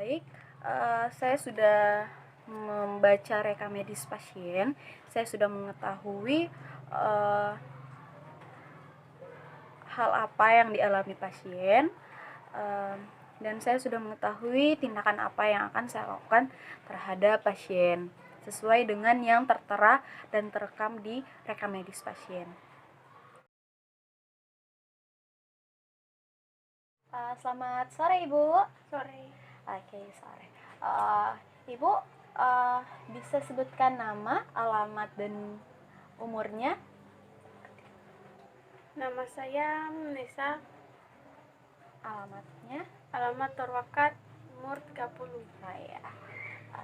Baik, saya sudah membaca rekam medis pasien. Saya sudah mengetahui hal apa yang dialami pasien, dan saya sudah mengetahui tindakan apa yang akan saya lakukan terhadap pasien sesuai dengan yang tertera dan terekam di rekam medis pasien. Selamat sore Ibu. Sore. Oke, sore. Ibu, bisa sebutkan nama, alamat, dan umurnya? Nama saya Nesa, Alamatnya? alamat Torwakat, umur 30. Nah ya,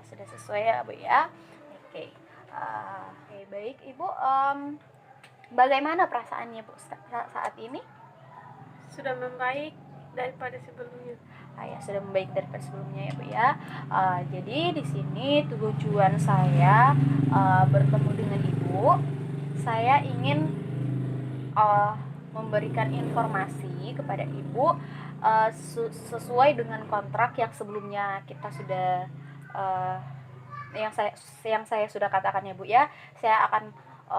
sudah sesuai ya Bu ya. Oke, baik Ibu. Bagaimana perasaannya Bu saat ini? Sudah membaik daripada sebelumnya. Ya, sudah membaik daripada sebelumnya ya Bu ya. Jadi di sini tujuan saya bertemu dengan Ibu. Saya ingin memberikan informasi kepada Ibu sesuai dengan kontrak yang sebelumnya kita sudah yang saya sudah katakan ya Bu ya. Saya akan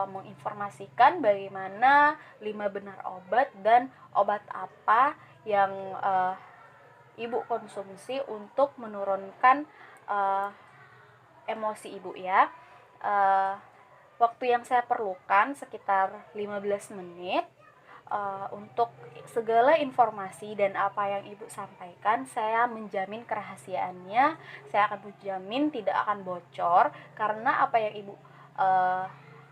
menginformasikan bagaimana 5 benar obat dan obat apa yang Ibu konsumsi untuk menurunkan emosi Ibu ya. Waktu yang saya perlukan sekitar 15 menit untuk segala informasi dan apa yang Ibu sampaikan. Saya menjamin kerahasiaannya. Saya akan menjamin tidak akan bocor, karena apa yang Ibu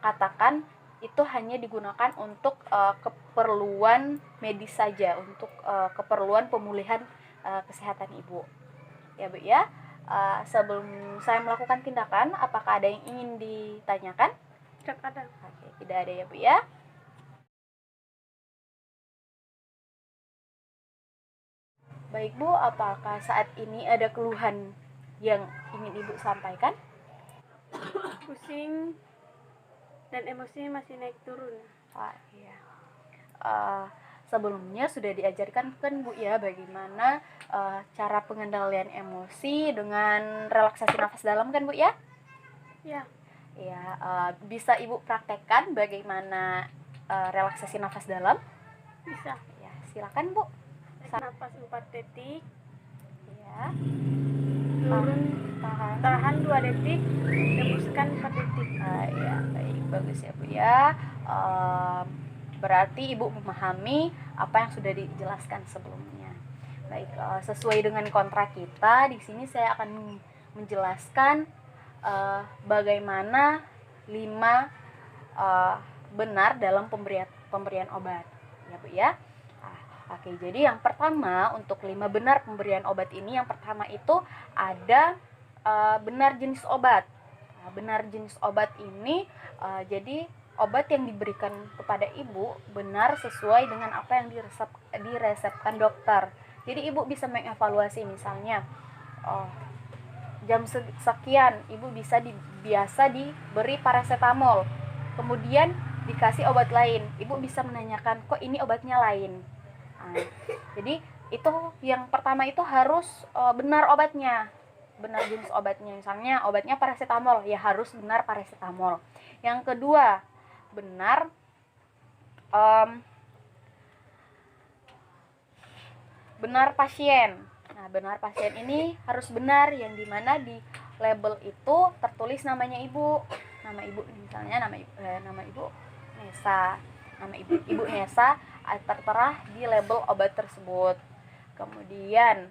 katakan itu hanya digunakan untuk keperluan medis saja, untuk keperluan pemulihan kesehatan Ibu ya Bu ya. Sebelum saya melakukan tindakan, apakah ada yang ingin ditanyakan? Tidak ada. Oke, tidak ada ya Bu ya. Baik Bu, apakah saat ini ada keluhan yang ingin Ibu sampaikan? Pusing dan emosi masih naik turun. Iya. Sebelumnya sudah diajarkan kan Bu ya bagaimana cara pengendalian emosi dengan relaksasi nafas dalam kan Bu ya? Ya. Ya, bisa Ibu praktekkan bagaimana relaksasi nafas dalam? Bisa. Ya, silakan Bu. Nafas 4 detik. Ya. Tahan 2 detik, hembuskan 4 detik. Ya, baik, bagus ya Bu ya. Berarti Ibu memahami apa yang sudah dijelaskan sebelumnya. Baik, sesuai dengan kontrak kita, di sini saya akan menjelaskan bagaimana 5 benar dalam pemberian obat ya Bu ya. Oke, jadi yang pertama untuk 5 benar pemberian obat ini, yang pertama itu ada benar jenis obat. Benar jenis obat ini jadi obat yang diberikan kepada Ibu benar sesuai dengan apa yang diresepkan dokter. Jadi Ibu bisa mengevaluasi, misalnya jam sekian Ibu biasa diberi paracetamol, kemudian dikasih obat lain. Ibu bisa menanyakan, kok ini obatnya lain. Jadi itu yang pertama itu harus benar obatnya, benar jenis obatnya. Misalnya obatnya paracetamol, ya harus benar paracetamol. Yang kedua, benar benar pasien. Nah, benar pasien ini harus benar, yang dimana di label itu tertulis namanya Ibu. Nama Ibu, misalnya nama Ibu Nesa. Nama Ibu Nesa tertera di label obat tersebut. Kemudian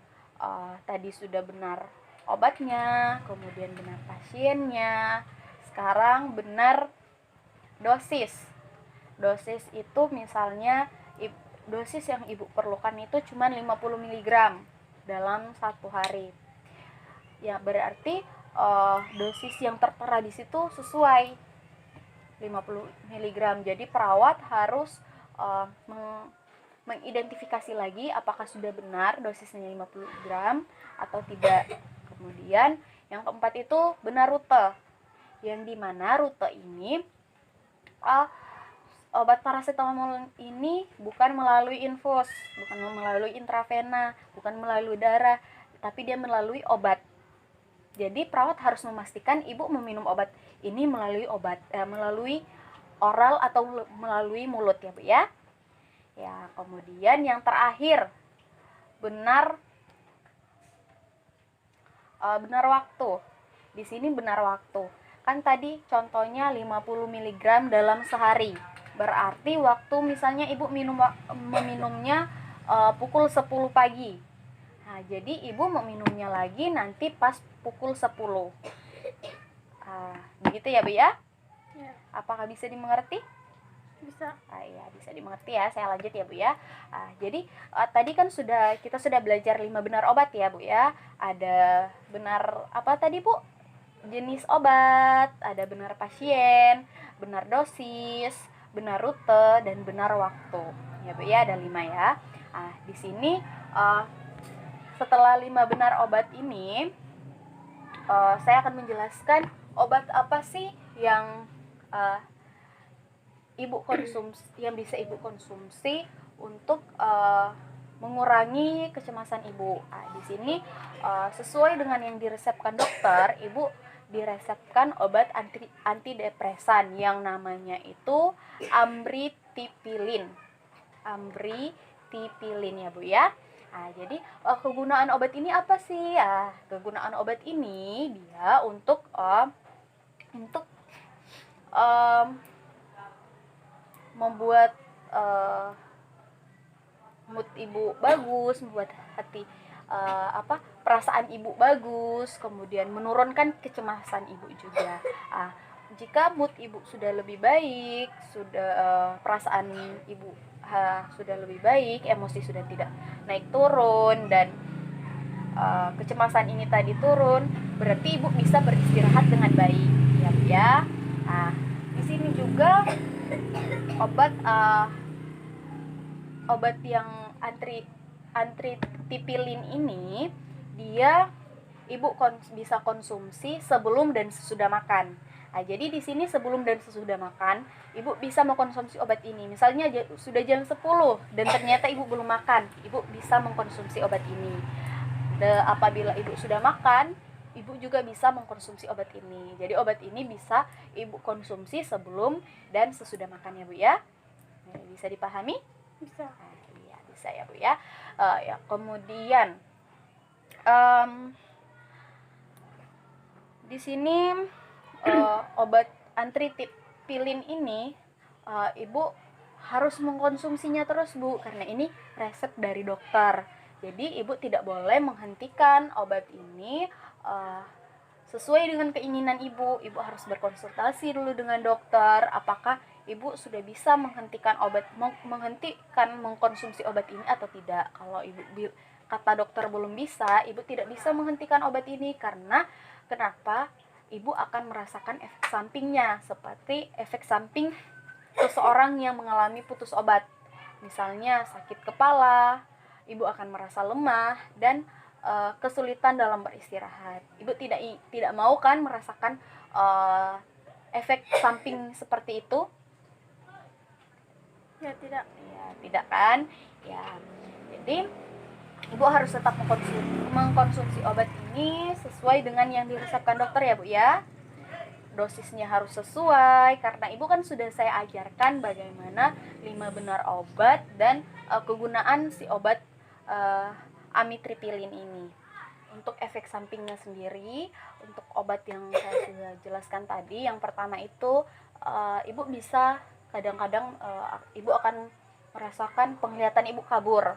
tadi sudah benar obatnya, kemudian benar pasiennya. Sekarang benar dosis. Dosis itu misalnya dosis yang Ibu perlukan itu cuma 50 mg dalam 1 hari. Ya, berarti dosis yang tertera di situ sesuai 50 mg. Jadi perawat harus mengidentifikasi lagi apakah sudah benar dosisnya 50 gram atau tidak. Kemudian yang keempat itu benar rute, yang dimana rute ini obat paracetamol ini bukan melalui infus, bukan melalui intravena, bukan melalui darah, tetapi dia melalui obat. Jadi perawat harus memastikan ibu meminum obat ini melalui oral atau melalui mulut ya Bu ya. Ya, kemudian yang terakhir, benar waktu. Di sini benar waktu. Kan tadi contohnya 50 mg dalam sehari. Berarti waktu misalnya ibu meminumnya pukul 10 pagi. Nah, jadi ibu meminumnya lagi nanti pas pukul 10. Begitu ya Bu ya? Ya, Apakah bisa dimengerti? bisa. Ya, bisa dimengerti ya. Saya lanjut ya Bu ya. Jadi tadi kan kita sudah belajar 5 benar obat ya Bu ya. Ada benar apa tadi Bu? Jenis obat, ada benar pasien, benar dosis, benar rute, dan benar waktu. Ya Bu ya, ada 5 ya. Di sini setelah 5 benar obat ini, saya akan menjelaskan obat apa sih yang bisa ibu konsumsi untuk mengurangi kecemasan ibu. Di sini sesuai dengan yang diresepkan dokter, ibu diresepkan obat antidepresan yang namanya itu ambritipilin. Ambritipilin ya Bu ya. Jadi kegunaan obat ini apa sih? Kegunaan obat ini dia untuk membuat mood ibu bagus, membuat hati perasaan ibu bagus, kemudian menurunkan kecemasan ibu juga. Jika mood ibu sudah lebih baik, perasaan ibu sudah lebih baik, emosi sudah tidak naik turun, dan kecemasan ini tadi turun, berarti ibu bisa beristirahat dengan baik ya. Di sini juga obat yang antidepresan ini dia ibu bisa konsumsi sebelum dan sesudah makan. Jadi di sini sebelum dan sesudah makan, ibu bisa mengkonsumsi obat ini. Misalnya sudah jam 10 dan ternyata ibu belum makan, ibu bisa mengkonsumsi obat ini. Apabila ibu sudah makan, ibu juga bisa mengkonsumsi obat ini. Jadi obat ini bisa ibu konsumsi sebelum dan sesudah makan ya Bu ya. Bisa dipahami? Bisa. Iya, bisa ya Bu ya. Kemudian di sini obat antidepresan ini ibu harus mengkonsumsinya terus Bu, karena ini resep dari dokter. Jadi ibu tidak boleh menghentikan obat ini sesuai dengan keinginan ibu. Ibu harus berkonsultasi dulu dengan dokter apakah ibu sudah bisa menghentikan mengkonsumsi obat ini atau tidak. Kalau ibu kata dokter belum bisa, ibu tidak bisa menghentikan obat ini. Karena kenapa? Ibu akan merasakan efek sampingnya, seperti efek samping seseorang yang mengalami putus obat. Misalnya sakit kepala, ibu akan merasa lemah dan kesulitan dalam beristirahat. Ibu tidak mau kan merasakan efek samping seperti itu? Ya, tidak. Ya, tidak kan? Ya. Jadi ibu harus tetap mengkonsumsi obat ini sesuai dengan yang diresepkan dokter ya Bu ya. Dosisnya harus sesuai, karena ibu kan sudah saya ajarkan bagaimana 5 benar obat dan kegunaan si obat amitriptilin ini. Untuk efek sampingnya sendiri, untuk obat yang saya sudah jelaskan tadi, yang pertama itu ibu bisa kadang-kadang ibu akan merasakan penglihatan ibu kabur,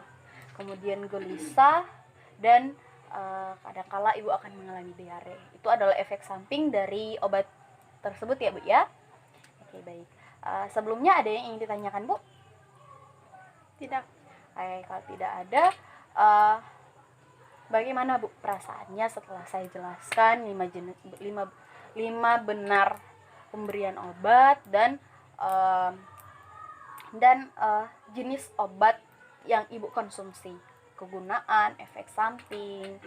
kemudian gelisah, dan kadangkala ibu akan mengalami diare. Itu adalah efek samping dari obat tersebut ya Bu ya. Oke, baik. Sebelumnya ada yang ingin ditanyakan Bu? Tidak. Kalau tidak ada, bagaimana Bu perasaannya setelah saya jelaskan 5 benar pemberian obat dan jenis obat yang ibu konsumsi, kegunaan, efek samping,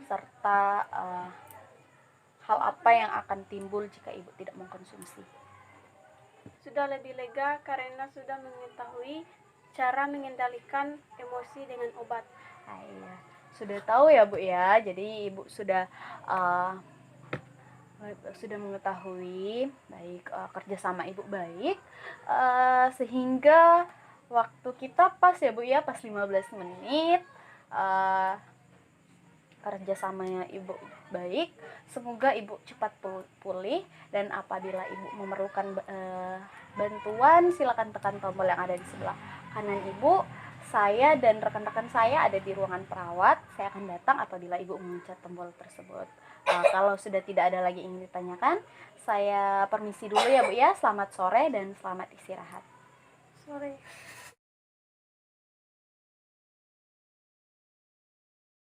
serta hal apa yang akan timbul jika ibu tidak mengkonsumsi? Sudah lebih lega karena sudah mengetahui cara mengendalikan emosi dengan obat. Iya. sudah tahu ya Bu ya. Jadi Ibu sudah mengetahui baik, kerjasama Ibu baik, sehingga waktu kita pas ya Bu ya, pas 15 menit, kerjasamanya Ibu baik. Semoga Ibu cepat pulih, dan apabila Ibu memerlukan bantuan, silakan tekan tombol yang ada di sebelah kanan Ibu. Saya dan rekan-rekan saya ada di ruangan perawat. Saya akan datang apabila Ibu memencet tombol tersebut. Kalau sudah tidak ada lagi yang ingin ditanyakan, saya permisi dulu ya Bu ya. Selamat sore dan selamat istirahat. Sore.